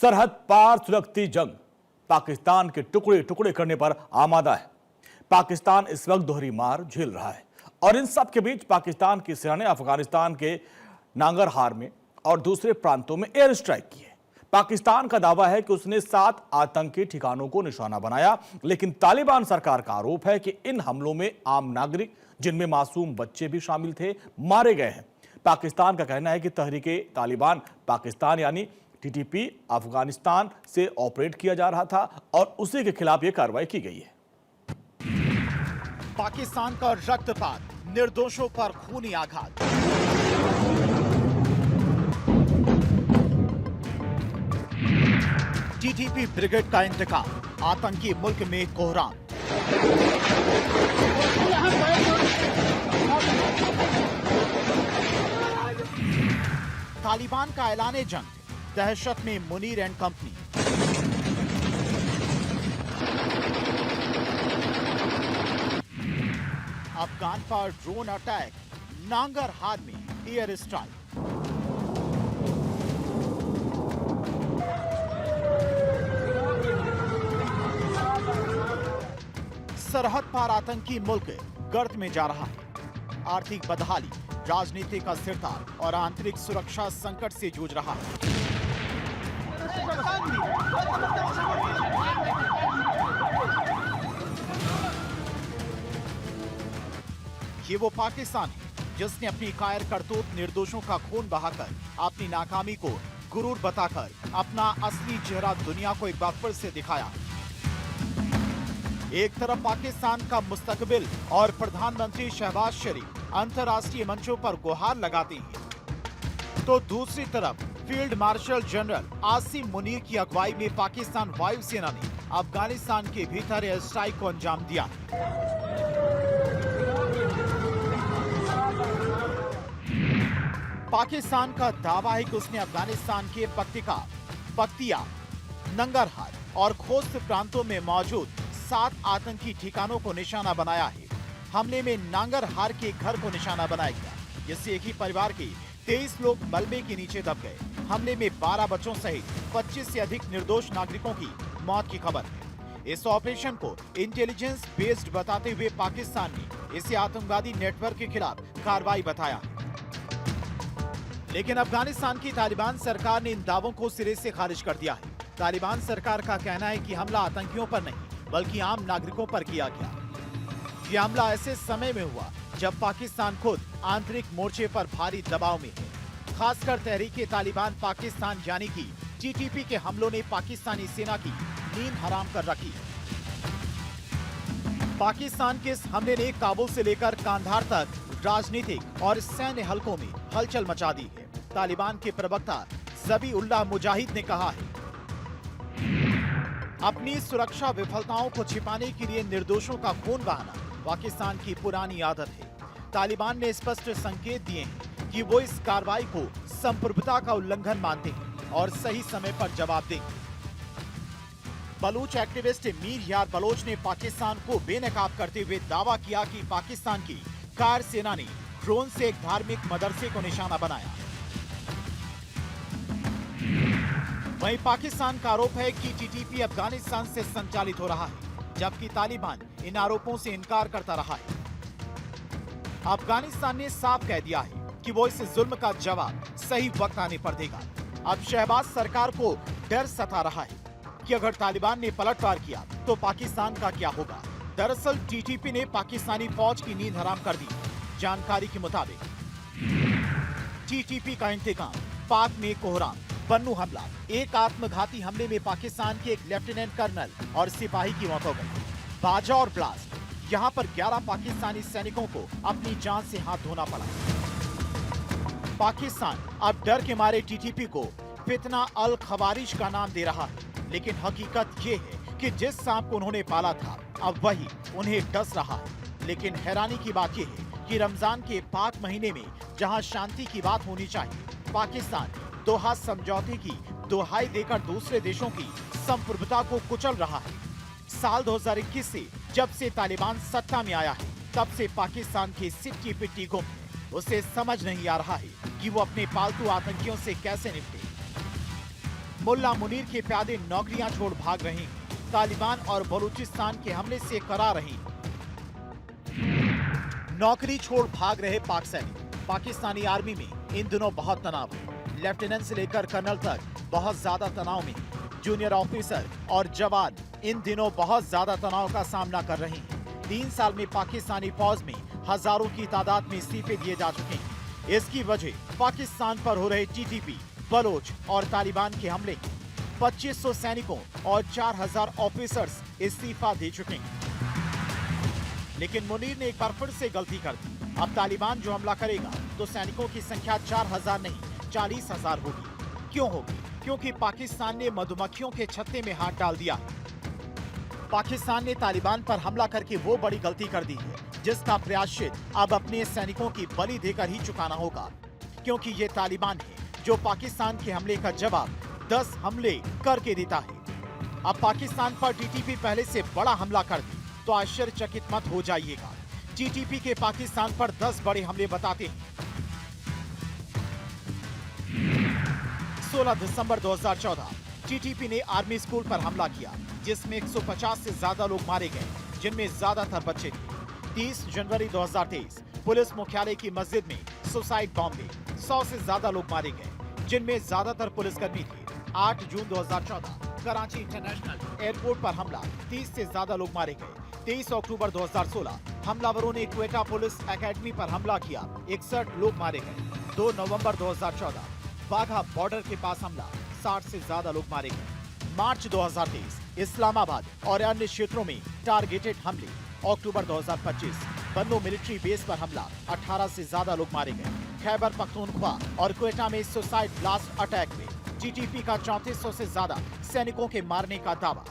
सरहद पार सुलगती जंग पाकिस्तान के टुकड़े टुकड़े करने पर आमादा है। पाकिस्तान इस वक्त दोहरी मार झेल रहा है और इन सब के बीच पाकिस्तान की सेना ने अफगानिस्तान के नांगरहार में और दूसरे प्रांतों में एयर स्ट्राइक की है। पाकिस्तान का दावा है कि उसने 7 आतंकी ठिकानों को निशाना बनाया, लेकिन तालिबान सरकार का आरोप है कि इन हमलों में आम नागरिक, जिनमें मासूम बच्चे भी शामिल थे, मारे गए हैं। पाकिस्तान का कहना है कि तहरीके तालिबान पाकिस्तान यानी टीटीपी अफगानिस्तान से ऑपरेट किया जा रहा था और उसी के खिलाफ यह कार्रवाई की गई है। पाकिस्तान का रक्तपात, निर्दोषों पर खूनी आघात। टीटीपी ब्रिगेड का इंतकाम, आतंकी मुल्क में कोहराम। तालिबान का ऐलान जंग, दहशत में मुनीर एंड कंपनी। अफगान पर ड्रोन अटैक, नांगरहार में एयर स्ट्राइक। सरहद पार आतंकी मुल्क गर्त में जा रहा है। आर्थिक बदहाली, राजनीतिक अस्थिरता और आंतरिक सुरक्षा संकट से जूझ रहा है। ये वो पाकिस्तान है जिसने अपनी कायर करतूत निर्दोषों का खून बहाकर अपनी नाकामी को गुरूर बताकर अपना असली चेहरा दुनिया को एक बार फिर से दिखाया। एक तरफ पाकिस्तान का मुस्तकबिल और प्रधानमंत्री शहबाज शरीफ अंतर्राष्ट्रीय मंचों पर गुहार लगाते हैं, तो दूसरी तरफ field marshal general Asim Munir की अगुवाई में पाकिस्तान वायुसेना ने अफगानिस्तान के भीतर एयर स्ट्राइक को अंजाम दिया। पाकिस्तान का दावा है कि उसने अफगानिस्तान के पक्तिका, बख्तियार, नंगरहार और खोस्त प्रांतों में मौजूद 7 आतंकी ठिकानों को निशाना बनाया है। हमले में नांगरहार के घर को निशाना बनाया गया, जिससे एक ही परिवार के 23 लोग मलबे के नीचे दब गए। हमले में 12 बच्चों सहित 25 से अधिक निर्दोष नागरिकों की मौत की खबर है। इस ऑपरेशन को इंटेलिजेंस बेस्ड बताते हुए पाकिस्तान ने इसे आतंकवादी नेटवर्क के खिलाफ कार्रवाई बताया। लेकिन अफगानिस्तान की तालिबान सरकार ने इन दावों को सिरे से खारिज कर दिया है। तालिबान सरकार का कहना है कि हमला आतंकियों पर नहीं बल्कि आम नागरिकों पर किया गया। यह हमला ऐसे समय में हुआ जब पाकिस्तान खुद आंतरिक मोर्चे पर भारी दबाव में है। खासकर तहरीके तालिबान पाकिस्तान यानी कि टीटीपी के हमलों ने पाकिस्तानी सेना की नींद हराम कर रखी है। पाकिस्तान के इस हमले ने काबुल से लेकर कांधार तक राजनीतिक और सैन्य हलकों में हलचल मचा दी है। तालिबान के प्रवक्ता ज़बीउल्लाह मुजाहिद ने कहा है, अपनी सुरक्षा विफलताओं को छिपाने के लिए निर्दोषों का खून बहाना पाकिस्तान की पुरानी आदत है। तालिबान ने स्पष्ट संकेत दिए हैं कि वो इस कार्रवाई को संप्रभुता का उल्लंघन मानते हैं और सही समय पर जवाब देंगे। बलूच एक्टिविस्ट मीर यार बलोच ने पाकिस्तान को बेनकाब करते हुए दावा किया कि पाकिस्तान की कार सेना ने ड्रोन से एक धार्मिक मदरसे को निशाना बनाया। वहीं पाकिस्तान का आरोप है कि टीटीपी अफगानिस्तान से संचालित हो रहा है, जबकि तालिबान इन आरोपों से इनकार करता रहा है। अफगानिस्तान ने साफ कह दिया है कि वो इस जुल्म का जवाब सही वक्त आने पर देगा। अब शहबाज सरकार को डर सता रहा है कि अगर तालिबान ने पलटवार किया तो पाकिस्तान का क्या होगा। दरअसल टीटीपी ने पाकिस्तानी फौज की नींद हराम कर दी। जानकारी के मुताबिक टीटीपी का इंतकाम, पाक में कोहराम, बन्नू हमला, एक आत्मघाती हमले में पाकिस्तान के एक लेफ्टिनेंट कर्नल और सिपाही की मौत हो गई। बाजा और ब्लास्ट, यहाँ पर 11 पाकिस्तानी सैनिकों को अपनी जान से हाथ धोना पड़ा। पाकिस्तान अब डर के मारे टीटीपी को फितना अल खवारिज का नाम दे रहा है, लेकिन हकीकत ये है कि जिस सांप को उन्होंने पाला था अब वही उन्हें डस रहा है। लेकिन हैरानी की बात यह है कि रमजान के पाक महीने में जहां शांति की बात होनी चाहिए, पाकिस्तान दोहा समझौते की दुहाई देकर दूसरे देशों की संप्रभुता को कुचल रहा है। साल 2021 से जब से तालिबान सत्ता में आया है, तब से पाकिस्तान की सिट्टी पिट्टी गुम है। उसे समझ नहीं आ रहा है कि वो अपने पालतू आतंकियों से कैसे निपटे। मुल्ला मुनीर के प्यादे नौकरियां छोड़ भाग रहे हैं। तालिबान और बलूचिस्तान के हमले से करा रही नौकरी छोड़ भाग रहे पाक सैनिक। पाकिस्तानी आर्मी में इन दिनों बहुत तनाव है। लेफ्टिनेंट से लेकर कर्नल तक बहुत ज्यादा तनाव में। जूनियर ऑफिसर और जवान इन दिनों बहुत ज्यादा तनाव का सामना कर रहे हैं। 3 साल में पाकिस्तानी फौज में हजारों की तादाद में इस्तीफे दिए जा चुके हैं। इसकी वजह पाकिस्तान पर हो रहे टीटीपी, बलोच और तालिबान के हमले। 2500 सैनिकों और 4000 ऑफिसर्स इस्तीफा दे चुके हैं। लेकिन मुनीर ने एक बार फिर से गलती कर दी। अब तालिबान जो हमला करेगा तो सैनिकों की संख्या 4000 नहीं 40,000 होगी। क्यों होगी? क्योंकि पाकिस्तान ने मधुमक्खियों के छत्ते में हाथ डाल दिया। पाकिस्तान ने तालिबान पर हमला करके वो बड़ी गलती कर दी है जिसका प्रायश्चित अब अपने सैनिकों की बलि देकर ही चुकाना होगा। क्योंकि ये तालिबान है जो पाकिस्तान के हमले का जवाब 10 हमले करके देता है। अब पाकिस्तान पर टीटीपी पहले से बड़ा हमला कर दे तो आश्चर्यचकित मत हो जाइएगा। टीटीपी के पाकिस्तान पर 10 बड़े हमले बताते हैं। 16 दिसंबर 2014 टीटीपी ने आर्मी स्कूल पर हमला किया जिसमें 150 से ज्यादा लोग मारे गए जिनमें ज्यादातर बच्चे थे। 30 जनवरी 2023 पुलिस मुख्यालय की मस्जिद में सुसाइड बॉम्ब में 100 से ज्यादा लोग मारे गए जिनमें ज्यादातर पुलिसकर्मी थे। 8 जून 2014 कराची इंटरनेशनल एयरपोर्ट पर हमला, 30 से ज्यादा लोग मारे गए। 23 अक्टूबर 2016 हमलावरों ने क्वेटा पुलिस एकेडमी पर हमला किया, 61 लोग मारे गए। 2 नवंबर 2014 वाघा बॉर्डर के पास हमला, 60 से ज्यादा लोग मारे गए। मार्च 2023 इस्लामाबाद और अन्य क्षेत्रों में टारगेटेड हमले। अक्टूबर 2025 बन्नो मिलिट्री बेस पर हमला, 18 से ज्यादा लोग मारे गए। खैबर पख्तूनख्वा और क्वेटा में सुसाइड ब्लास्ट अटैक में टीटीपी का 3400 से ज्यादा सैनिकों के मारने का दावा।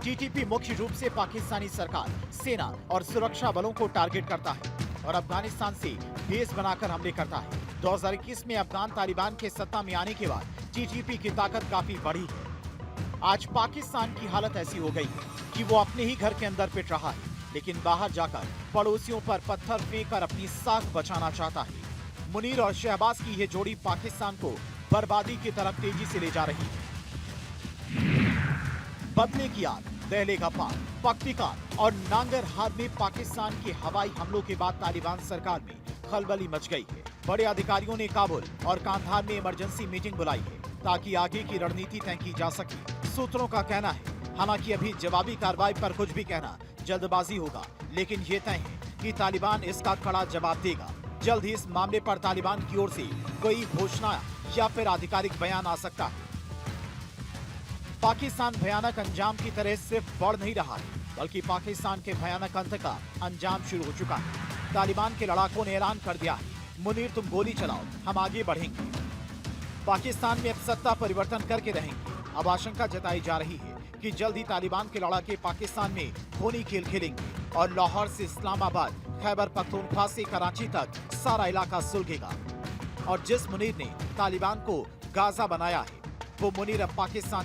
टीटीपी मुख्य रूप से पाकिस्तानी सरकार, सेना और सुरक्षा बलों को टारगेट करता है और अफगानिस्तान से बेस बनाकर हमले करता है। 2021 में अफगान तालिबान के सत्ता में आने के बाद टीटीपी की ताकत काफी बढ़ी है। आज पाकिस्तान की हालत ऐसी हो गई है कि वो अपने ही घर के अंदर पिट रहा है, लेकिन बाहर जाकर पड़ोसियों पर पत्थर फेंककर अपनी साख बचाना चाहता है। मुनीर और शहबाज की ये जोड़ी पाकिस्तान को बर्बादी की तरफ तेजी से ले जा रही है। बदले की आग, दहले का पार, पख्तिकान और नांगरहार में पाकिस्तान के हवाई हमलों के बाद तालिबान सरकार में खलबली मच गई है। बड़े अधिकारियों ने काबुल और कांधार में इमरजेंसी मीटिंग बुलाई है ताकि आगे की रणनीति तय की जा सके। सूत्रों का कहना है हालांकि अभी जवाबी कार्रवाई पर कुछ भी कहना जल्दबाजी होगा, लेकिन ये तय है कि तालिबान इसका कड़ा जवाब देगा। जल्द ही इस मामले पर तालिबान की ओर से कोई घोषणा या फिर आधिकारिक बयान आ सकता है। पाकिस्तान भयानक अंजाम की तरह सिर्फ बढ़ नहीं रहा है, बल्कि पाकिस्तान के भयानक अंत का अंजाम शुरू हो चुका है। तालिबान के लड़ाकों ने ऐलान कर दिया है, मुनीर तुम गोली चलाओ, हम आगे बढ़ेंगे। पाकिस्तान में अब सत्ता परिवर्तन करके रहेंगे। अब आशंका जताई जा रही है कि जल्द ही तालिबान के लड़ाके पाकिस्तान में खूनी खेल खेलेंगे और लाहौर से इस्लामाबाद, खैबर पख्तूनख्वा से कराची तक सारा इलाका सुलगेगा। और जिस मुनीर ने तालिबान को गाजा बनाया है, वो मुनीर अब पाकिस्तान